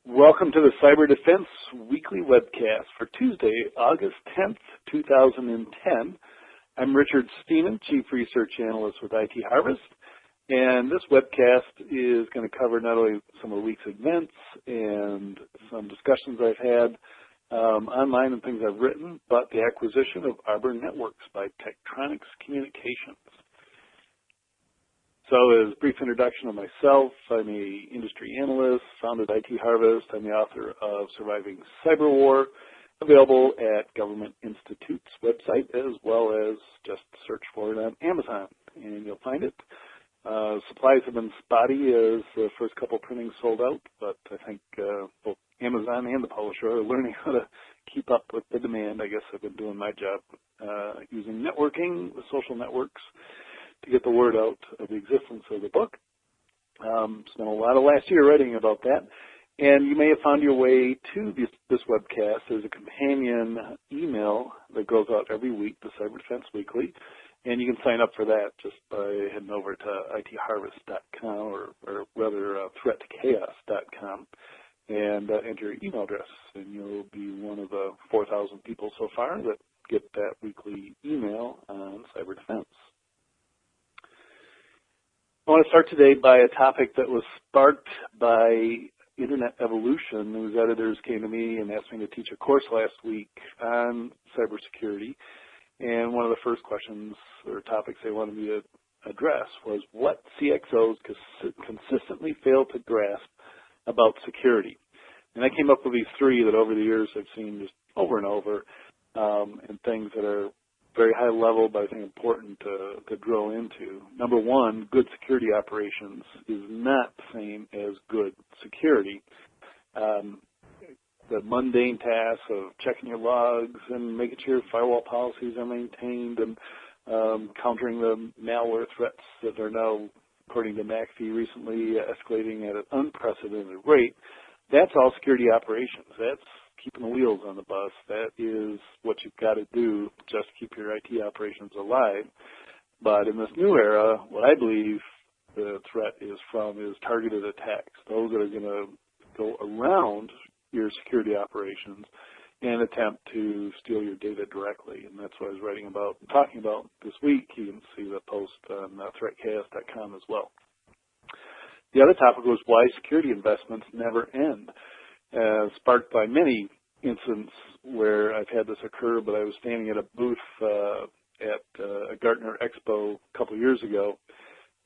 Welcome to the Cyber Defense Weekly Webcast for Tuesday, August 10th, 2010. I'm Richard Stiennon, Chief Research Analyst with IT Harvest, and this webcast is going to cover not only some of the week's events and some discussions I've had online and things I've written, but the acquisition of Arbor Networks by Tektronix Communications. So as a brief introduction of myself, I'm an industry analyst, founded IT Harvest. I'm the author of Surviving Cyberwar, available at Government Institute's website, as well as just search for it on Amazon, and you'll find it. Supplies have been spotty as the first couple printings sold out, but I think both Amazon and the publisher are learning how to keep up with the demand. I guess I've been doing my job using networking, the social networks, to get the word out of the existence of the book. Spent a lot of last year writing about that. And you may have found your way to this webcast. There's a companion email that goes out every week, the Cyber Defense Weekly. And you can sign up for that just by heading over to itharvest.com or rather threatchaos.com and enter your email address. And you'll be one of the 4,000 people so far that get that weekly email on cyber defense. I want to start today by a topic that was sparked by Internet Evolution. News editors came to me and asked me to teach a course last week on cybersecurity. And one of the first questions or topics they wanted me to address was what CXOs consistently fail to grasp about security. And I came up with these three that over the years I've seen just over and over, and things that are very high level, but I think important to drill into. Number one, good security operations is not the same as good security. The mundane tasks of checking your logs and making sure firewall policies are maintained and countering the malware threats that are now, according to McAfee recently, escalating at an unprecedented rate, that's all security operations. That's keeping the wheels on the bus. That is what you've got to do just to keep your IT operations alive. But in this new era, what I believe the threat is from is targeted attacks, those that are going to go around your security operations and attempt to steal your data directly. And that's what I was talking about this week. You can see the post on threatchaos.com as well. The other topic was why security investments never end. Sparked by many incidents where I've had this occur, but I was standing at a booth at a Gartner Expo a couple of years ago,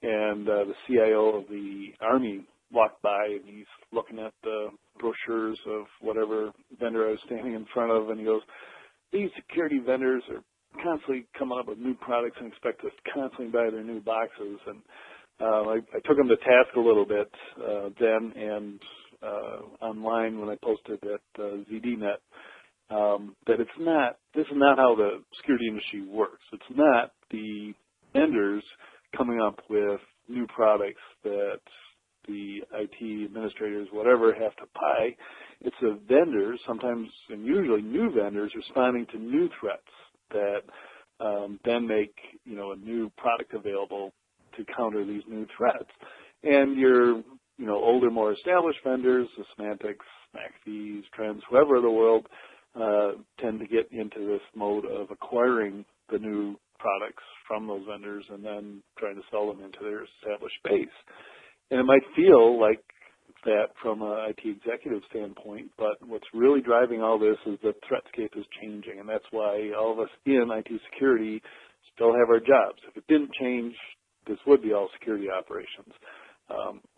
and the CIO of the Army walked by, and he's looking at the brochures of whatever vendor I was standing in front of, and he goes, these security vendors are constantly coming up with new products and expect us to constantly buy their new boxes. And I took him to task a little bit then, and online when I posted at ZDNet, that this is not how the security industry works. It's not the vendors coming up with new products that the IT administrators, whatever, have to buy. It's the vendors, sometimes and usually new vendors, responding to new threats that then make a new product available to counter these new threats. And your older, more established vendors, the Semantics, McAfee's, Trends, whoever in the world, tend to get into this mode of acquiring the new products from those vendors and then trying to sell them into their established base. And it might feel like that from an IT executive standpoint, but what's really driving all this is the threatscape is changing, and that's why all of us in IT security still have our jobs. If it didn't change, this would be all security operations.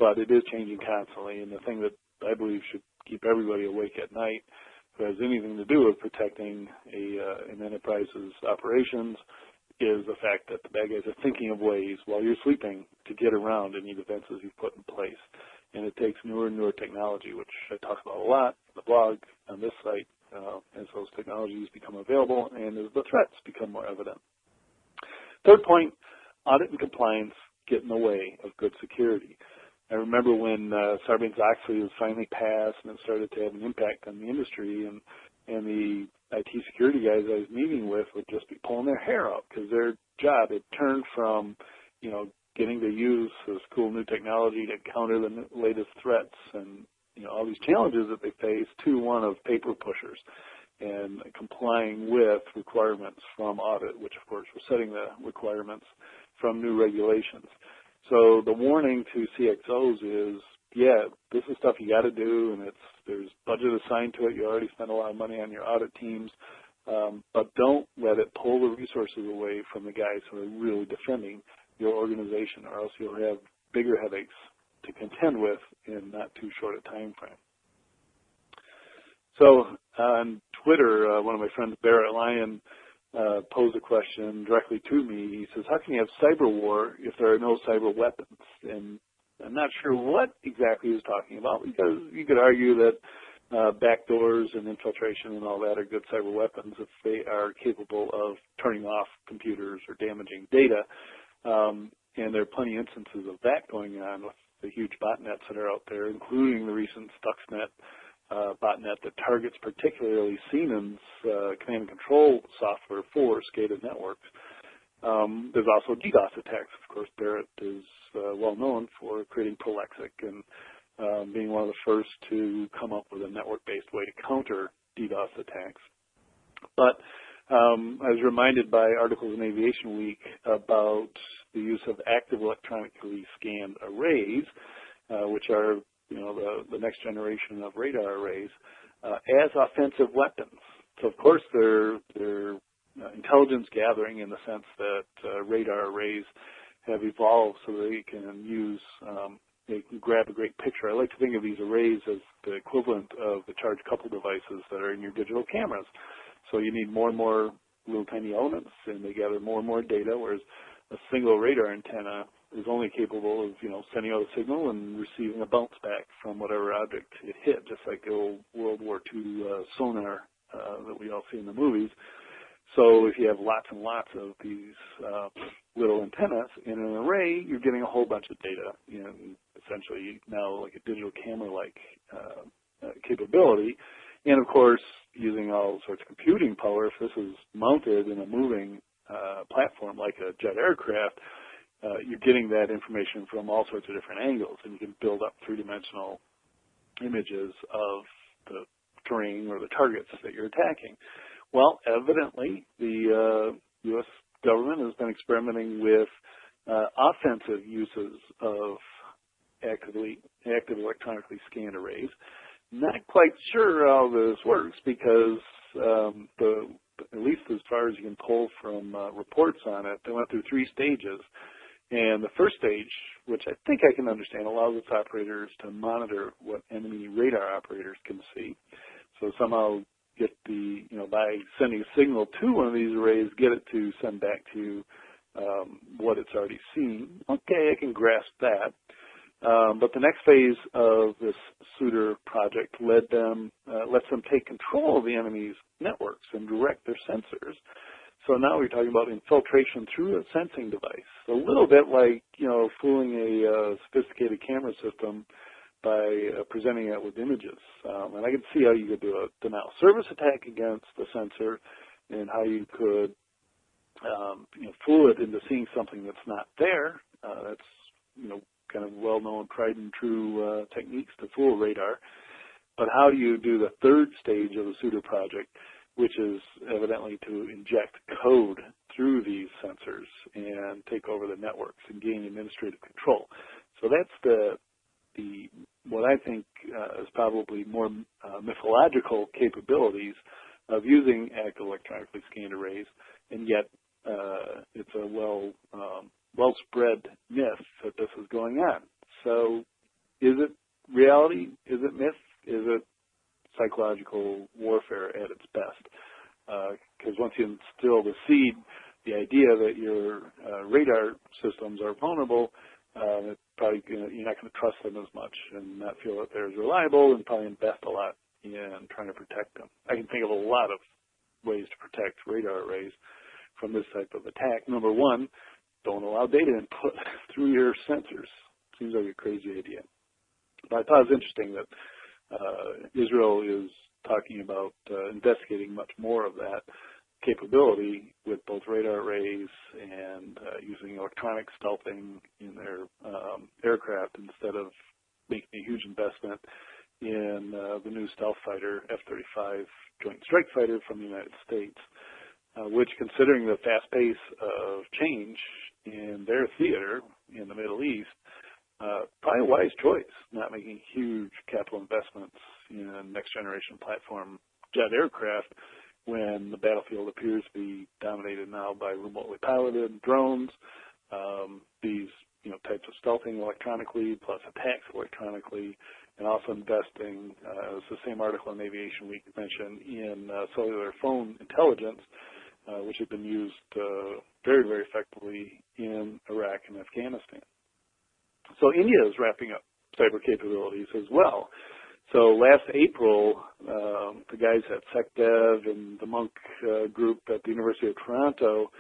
But it is changing constantly, and the thing that I believe should keep everybody awake at night who has anything to do with protecting an enterprise's operations is the fact that the bad guys are thinking of ways while you're sleeping to get around any defenses you've put in place. And it takes newer and newer technology, which I talk about a lot in the blog, on this site, as those technologies become available and as the threats become more evident. Third point, audit and compliance get in the way of good security. I remember when Sarbanes-Oxley was finally passed and it started to have an impact on the industry, and the IT security guys I was meeting with would just be pulling their hair out because their job had turned from, getting to use this cool new technology to counter the latest threats and all these challenges that they face to one of paper pushers and complying with requirements from audit, which of course we're setting the requirements from new regulations. So the warning to CXOs is, yeah, this is stuff you got to do, and there's budget assigned to it. You already spent a lot of money on your audit teams, but don't let it pull the resources away from the guys who are really defending your organization, or else you'll have bigger headaches to contend with in not too short a time frame. So on Twitter, one of my friends, Barrett Lyon, posed a question directly to me. He says, how can you have cyberwar if there are no cyber weapons? And I'm not sure what exactly he was talking about, because you could argue that backdoors and infiltration and all that are good cyber weapons if they are capable of turning off computers or damaging data. And there are plenty of instances of that going on with the huge botnets that are out there, including the recent Stuxnet botnet that targets particularly Stiennon's command and control software for SCADA networks. There's also DDoS attacks. Of course, Barrett is well known for creating Prolexic and being one of the first to come up with a network-based way to counter DDoS attacks. But I was reminded by articles in Aviation Week about the use of active electronically scanned arrays, which are the next generation of radar arrays, as offensive weapons. So of course they're intelligence gathering in the sense that radar arrays have evolved so they can they can grab a great picture. I like to think of these arrays as the equivalent of the charge coupled devices that are in your digital cameras. So you need more and more little tiny elements, and they gather more and more data, whereas a single radar antenna is only capable of, sending out a signal and receiving a bounce back from whatever object it hit, just like the old World War II sonar that we all see in the movies. So if you have lots and lots of these little antennas in an array, you're getting a whole bunch of data, essentially now like a digital camera-like capability. And of course, using all sorts of computing power, if this is mounted in a moving platform like a jet aircraft, you're getting that information from all sorts of different angles, and you can build up three-dimensional images of the terrain or the targets that you're attacking. Well, evidently, the U.S. government has been experimenting with offensive uses of active electronically scanned arrays. Not quite sure how this works because at least as far as you can pull from reports on it, they went through 3 stages. And the first stage, which I think I can understand, allows its operators to monitor what enemy radar operators can see. So somehow get by sending a signal to one of these arrays, get it to send back to what it's already seen. Okay, I can grasp that. But the next phase of this Suitor project lets them take control of the enemy's networks and direct their sensors. So now we're talking about infiltration through a sensing device, a little bit like fooling a sophisticated camera system by presenting it with images. And I can see how you could do a denial of service attack against the sensor, and how you could fool it into seeing something that's not there. That's kind of well-known, tried and true techniques to fool radar. But how do you do the third stage of the Suitor project, which is evidently to inject code through these sensors and take over the networks and gain administrative control? So that's what I think is probably more mythological capabilities of using active electronically scanned arrays, and yet it's a well-spread myth that this is going on. So is it reality? Is it myth? Is it psychological warfare at its best? Because once you instill the seed, the idea that your radar systems are vulnerable, you're not going to trust them as much and not feel that they're as reliable, and probably invest a lot in trying to protect them. I can think of a lot of ways to protect radar arrays from this type of attack. Number one, don't allow data input through your sensors. Seems like a crazy idea. But I thought it was interesting that Israel is talking about investigating much more of that capability with both radar arrays and using electronic stealthing in their aircraft instead of making a huge investment in the new stealth fighter F-35 Joint Strike Fighter from the United States, which, considering the fast pace of change in their theater in the Middle East, probably a wise choice, not making huge capital investments in next-generation platform jet aircraft when the battlefield appears to be dominated now by remotely piloted drones, these types of stealthing electronically plus attacks electronically, and also investing, as the same article in Aviation Week mentioned, in cellular phone intelligence, which has been used very, very effectively in Iraq and Afghanistan. So India is wrapping up cyber capabilities as well. So last April, the guys at SecDev and the Monk group at the University of Toronto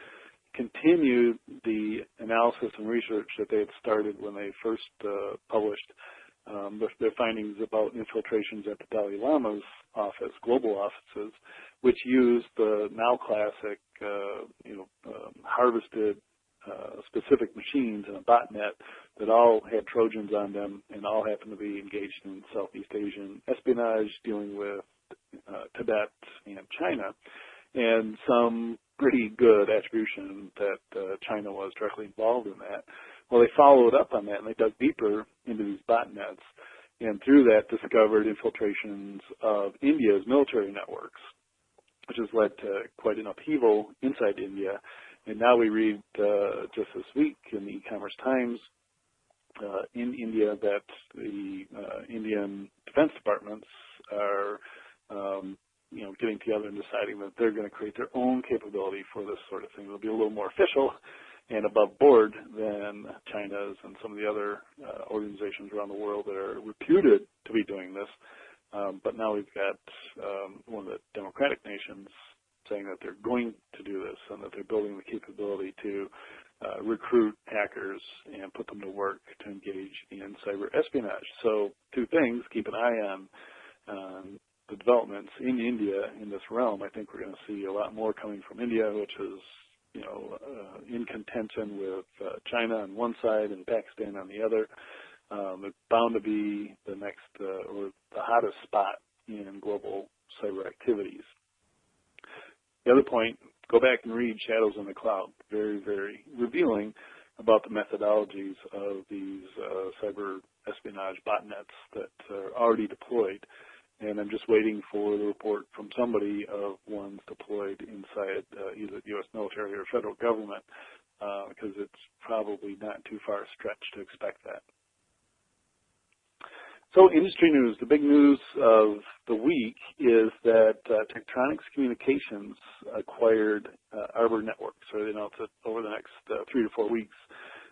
continued the analysis and research that they had started when they first published their findings about infiltrations at the Dalai Lama's office, global offices, which used the now classic, harvested specific machines in a botnet that all had Trojans on them and all happened to be engaged in Southeast Asian espionage, dealing with Tibet and China, and some pretty good attribution that China was directly involved in that. Well, they followed up on that and they dug deeper into these botnets, and through that discovered infiltrations of India's military networks, which has led to quite an upheaval inside India. And now we read just this week in the E-Commerce Times in India that the Indian defense departments are, getting together and deciding that they're going to create their own capability for this sort of thing. It'll be a little more official and above board than China's and some of the other organizations around the world that are reputed to be doing this. But now we've got one of the democratic nations saying that they're going to do this and that they're building the capability to recruit hackers and put them to work to engage in cyber espionage. So two things, keep an eye on the developments in India in this realm. I think we're going to see a lot more coming from India, which is in contention with China on one side and Pakistan on the other. It's bound to be the next or the hottest spot in global cyber activities. The other point, go back and read Shadows in the Cloud. Very, very revealing about the methodologies of these cyber espionage botnets that are already deployed. And I'm just waiting for the report from somebody of ones deployed inside either the U.S. military or federal government, because it's probably not too far a stretch to expect that. So industry news, the big news of the week is that Tektronix Communications acquired Arbor Networks, or they announced that over the next 3 to 4 weeks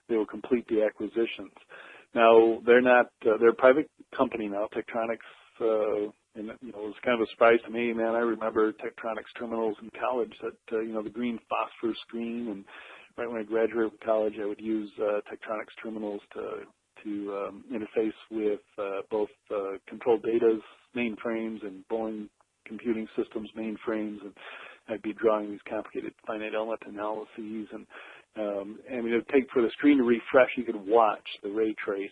they will complete the acquisitions. Now, they're a private company now. Tektronix, and it was kind of a surprise to me, man. I remember Tektronix terminals in college that, the green phosphor screen, and right when I graduated from college, I would use Tektronix terminals to interface with both Control Data's mainframes and Boeing Computing Systems mainframes, and I'd be drawing these complicated finite element analyses. And it would take for the screen to refresh, you could watch the ray trace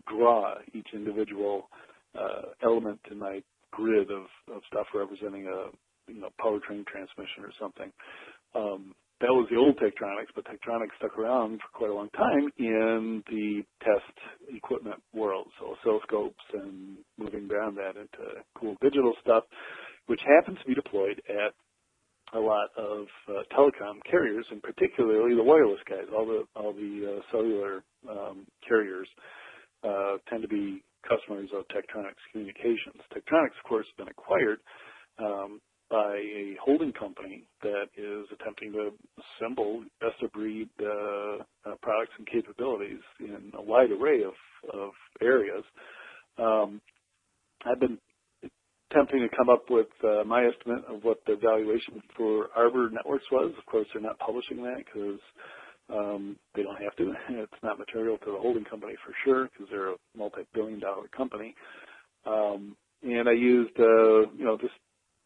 draw each individual element in my grid of stuff representing a powertrain transmission or something. That was the old Tektronix, but Tektronix stuck around for quite a long time in the test equipment world, so oscilloscopes and moving beyond that into cool digital stuff, which happens to be deployed at a lot of telecom carriers, and particularly the wireless guys. All the cellular carriers tend to be customers of Tektronix Communications. Tektronix, of course, has been acquired by a holding company that is attempting to assemble best-of-breed products and capabilities in a wide array of areas. I've been attempting to come up with my estimate of what the valuation for Arbor Networks was. Of course, they're not publishing that because they don't have to. It's not material to the holding company for sure because they're a multi-billion-dollar company. And I used, just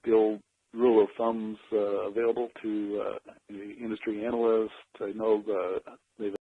the old rule of thumbs available to the industry analysts. I know they've